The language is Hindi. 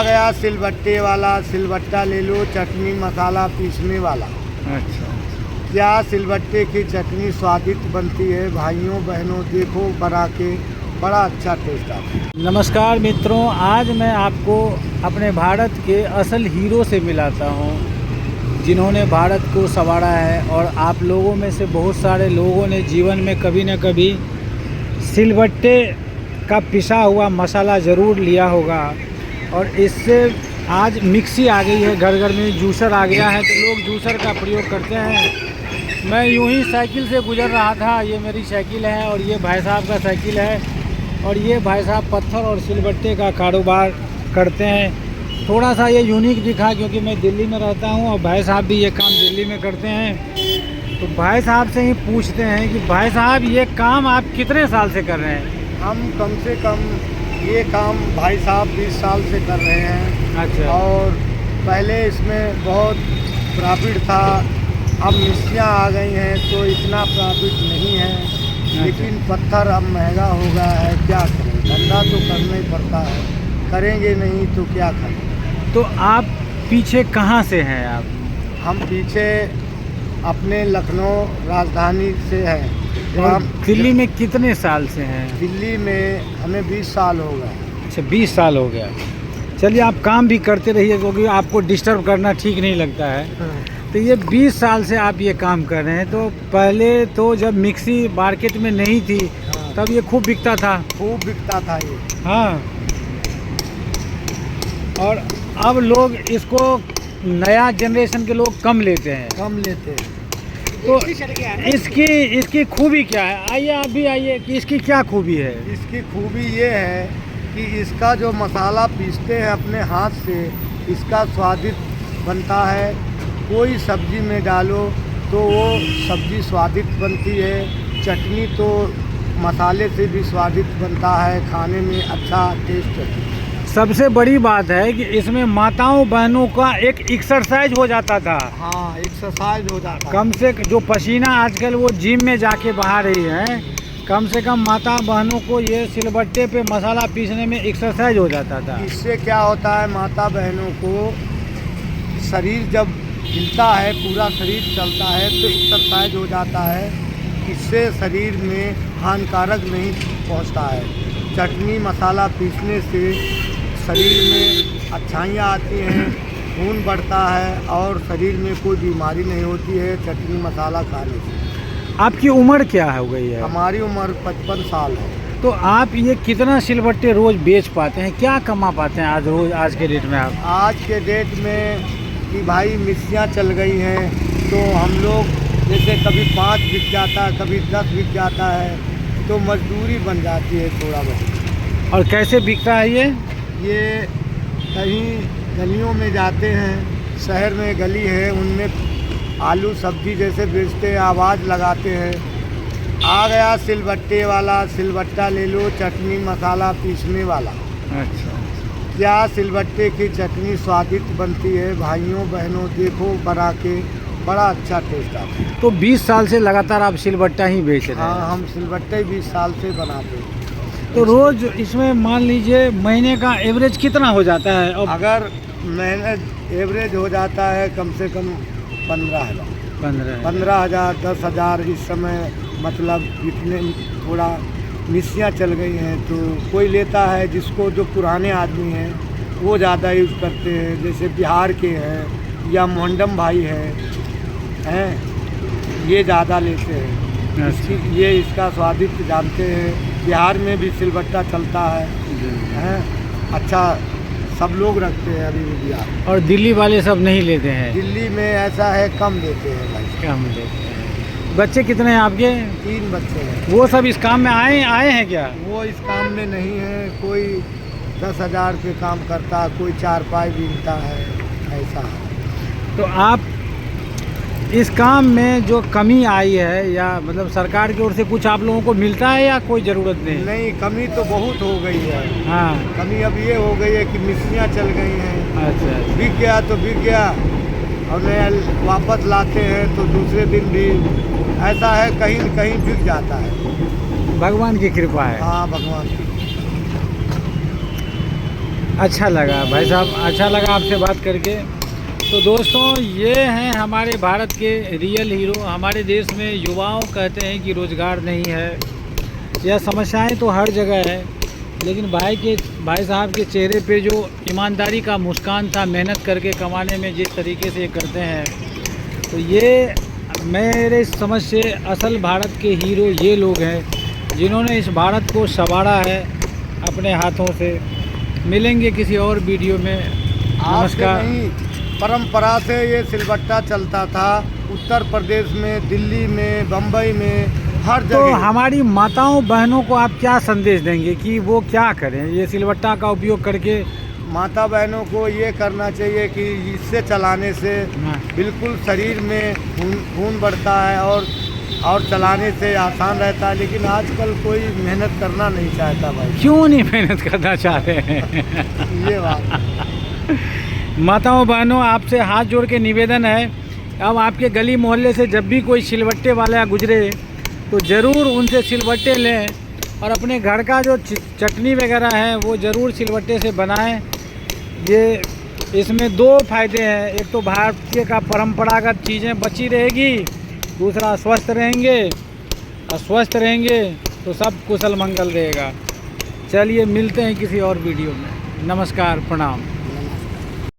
आ गया सिलबट्टे वाला, सिलबट्टा ले लो, चटनी मसाला पीसने वाला। अच्छा, क्या सिलबट्टे की चटनी स्वादिष्ट बनती है भाइयों बहनों, देखो बना के, बड़ा अच्छा टेस्ट आता है। नमस्कार मित्रों, आज मैं आपको अपने भारत के असल हीरो से मिलाता हूँ, जिन्होंने भारत को संवारा है। और आप लोगों में से बहुत सारे लोगों ने जीवन में कभी न कभी सिलबट्टे का पिसा हुआ मसाला ज़रूर लिया होगा। और इससे आज मिक्सी आ गई है, घर घर में जूसर आ गया है, तो लोग जूसर का प्रयोग करते हैं। मैं यूं ही साइकिल से गुजर रहा था, ये मेरी साइकिल है और ये भाई साहब का साइकिल है। और ये भाई साहब पत्थर और सिलबट्टे का कारोबार करते हैं। थोड़ा सा ये यूनिक दिखा क्योंकि मैं दिल्ली में रहता हूँ और भाई साहब भी ये काम दिल्ली में करते हैं। तो भाई साहब से ही पूछते हैं कि भाई साहब ये काम आप कितने साल से कर रहे हैं? हम कम से कम ये काम भाई साहब 20 साल से कर रहे हैं। अच्छा। और पहले इसमें बहुत प्रॉफिट था, अब मिक्सियाँ आ गई हैं तो इतना प्रॉफिट नहीं है। लेकिन पत्थर अब महंगा हो गया है, क्या करें, धंधा तो करना ही पड़ता है, करेंगे नहीं तो क्या करें। तो आप पीछे कहाँ से हैं आप? हम पीछे अपने लखनऊ राजधानी से हैं। और दिल्ली में कितने साल से हैं? दिल्ली में हमें 20 साल हो गए। अच्छा, 20 साल हो गया। चलिए, आप काम भी करते रहिए क्योंकि आपको डिस्टर्ब करना ठीक नहीं लगता है। तो ये 20 साल से आप ये काम कर रहे हैं। तो पहले तो जब मिक्सी मार्केट में नहीं थी तब ये खूब बिकता था। खूब बिकता था ये। हाँ। और अब लोग इसको, नया जनरेशन के लोग कम लेते हैं। कम लेते हैं। तो इसकी खूबी क्या है? आइए, आप भी आइए कि इसकी क्या खूबी है। इसकी खूबी ये है कि इसका जो मसाला पीसते हैं अपने हाथ से, इसका स्वादिष्ट बनता है। कोई सब्जी में डालो तो वो सब्जी स्वादिष्ट बनती है। चटनी तो मसाले से भी स्वादिष्ट बनता है, खाने में अच्छा टेस्ट है। सबसे बड़ी बात है कि इसमें माताओं बहनों का एक एक्सरसाइज हो जाता था। हाँ, एक्सरसाइज हो जाता है। कम से जो पसीना आजकल वो जिम में जाके बहा रही है, कम से कम माता बहनों को ये सिलबट्टे पे मसाला पीसने में एक्सरसाइज हो जाता था। इससे क्या होता है, माता बहनों को शरीर जब हिलता है, पूरा शरीर चलता है तो एक्सरसाइज हो जाता है। इससे शरीर में हानिकारक नहीं पहुंचता है। चटनी मसाला पीसने से शरीर में अच्छाइयाँ आती हैं, खून बढ़ता है और शरीर में कोई बीमारी नहीं होती है चटनी मसाला खाने से। आपकी उम्र क्या हो गई है? हमारी उम्र 55 साल है। तो आप ये कितना सिलबट्टे रोज़ बेच पाते हैं, क्या कमा पाते हैं आज के डेट में आप? आज के डेट में कि भाई मिक्सियाँ चल गई हैं तो हम लोग जैसे कभी 5 बिक जाता है, कभी 10 बिक जाता है, तो मजदूरी बन जाती है थोड़ा बहुत। और कैसे बिकता है ये कहीं गलियों में जाते हैं, शहर में गली है, उनमें आलू सब्जी जैसे बेचते हैं, आवाज़ लगाते हैं, आ गया सिलबट्टे वाला, सिलबट्टा ले लो, चटनी मसाला पीसने वाला। अच्छा। क्या सिलबट्टे की चटनी स्वादिष्ट बनती है भाइयों बहनों, देखो बना के, बड़ा अच्छा टेस्ट आता है। तो 20 साल से लगातार आप सिलबट्टा ही बेच रहे हैं? हाँ, हम सिलबट्टे 20 साल से बनाते हैं। तो रोज़ इसमें मान लीजिए महीने का एवरेज कितना हो जाता है? और अगर महीने एवरेज हो जाता है कम से कम 15,000। 15,000 10,000 इस समय, मतलब इतने थोड़ा मिक्सियाँ चल गई हैं तो कोई लेता है। जिसको जो पुराने आदमी हैं वो ज़्यादा यूज़ करते हैं, जैसे बिहार के हैं या मोहंडम भाई हैं, ये ज़्यादा लेते हैं। ये इसका स्वादिष्ट जानते हैं। बिहार में भी सिलबट्टा चलता है, अच्छा सब लोग रखते हैं अभी भी बिहार। और दिल्ली वाले सब नहीं लेते हैं? दिल्ली में ऐसा है, कम लेते हैं भाई। कम लेते हैं। बच्चे कितने हैं आपके? 3 बच्चे हैं। वो सब इस काम में आए हैं क्या? वो इस काम में नहीं है। कोई 10,000 के काम करता, कोई 4 पाई बीनता है, ऐसा है। तो आप इस काम में जो कमी आई है, या मतलब सरकार की ओर से कुछ आप लोगों को मिलता है या कोई ज़रूरत नहीं? नहीं, कमी तो बहुत हो गई है। हाँ। कमी अब ये हो गई है कि मिक्सियाँ चल गई हैं। अच्छा। बिक गया तो बिक गया, और नया वापस लाते हैं तो दूसरे दिन भी ऐसा है, कहीं न कहीं बिक जाता है। भगवान की कृपा है। हाँ, भगवान की। अच्छा लगा भाई साहब, अच्छा लगा आपसे बात करके। तो दोस्तों, ये हैं हमारे भारत के रियल हीरो। हमारे देश में युवाओं कहते हैं कि रोज़गार नहीं है, यह समस्याएं तो हर जगह है, लेकिन भाई साहब के चेहरे पे जो ईमानदारी का मुस्कान था, मेहनत करके कमाने में जिस तरीके से ये करते हैं, तो ये मेरे समझ से असल भारत के हीरो ये लोग हैं जिन्होंने इस भारत को संवारा है अपने हाथों से। मिलेंगे किसी और वीडियो में। नमस्कार। परंपरा से ये सिलबट्टा चलता था उत्तर प्रदेश में, दिल्ली में, बम्बई में, हर जगह। तो हमारी माताओं बहनों को आप क्या संदेश देंगे कि वो क्या करें ये सिलबट्टा का उपयोग करके? माता बहनों को ये करना चाहिए कि इससे चलाने से बिल्कुल शरीर में खून बढ़ता है और चलाने से आसान रहता है, लेकिन आजकल कोई मेहनत करना नहीं चाहता भाई। क्यों नहीं मेहनत करना चाह रहे हैं? ये बात। माताओं बहनों, आपसे हाथ जोड़ के निवेदन है, अब आपके गली मोहल्ले से जब भी कोई सिलबट्टे वाला गुजरे तो ज़रूर उनसे सिलबट्टे लें और अपने घर का जो चटनी वगैरह है वो ज़रूर सिलबट्टे से बनाएं। ये इसमें दो फायदे हैं, एक तो भारतीय का परंपरागत चीज़ें बची रहेगी, दूसरा स्वस्थ रहेंगे, और स्वस्थ रहेंगे तो सब कुशल मंगल रहेगा। चलिए मिलते हैं किसी और वीडियो में। नमस्कार, प्रणाम।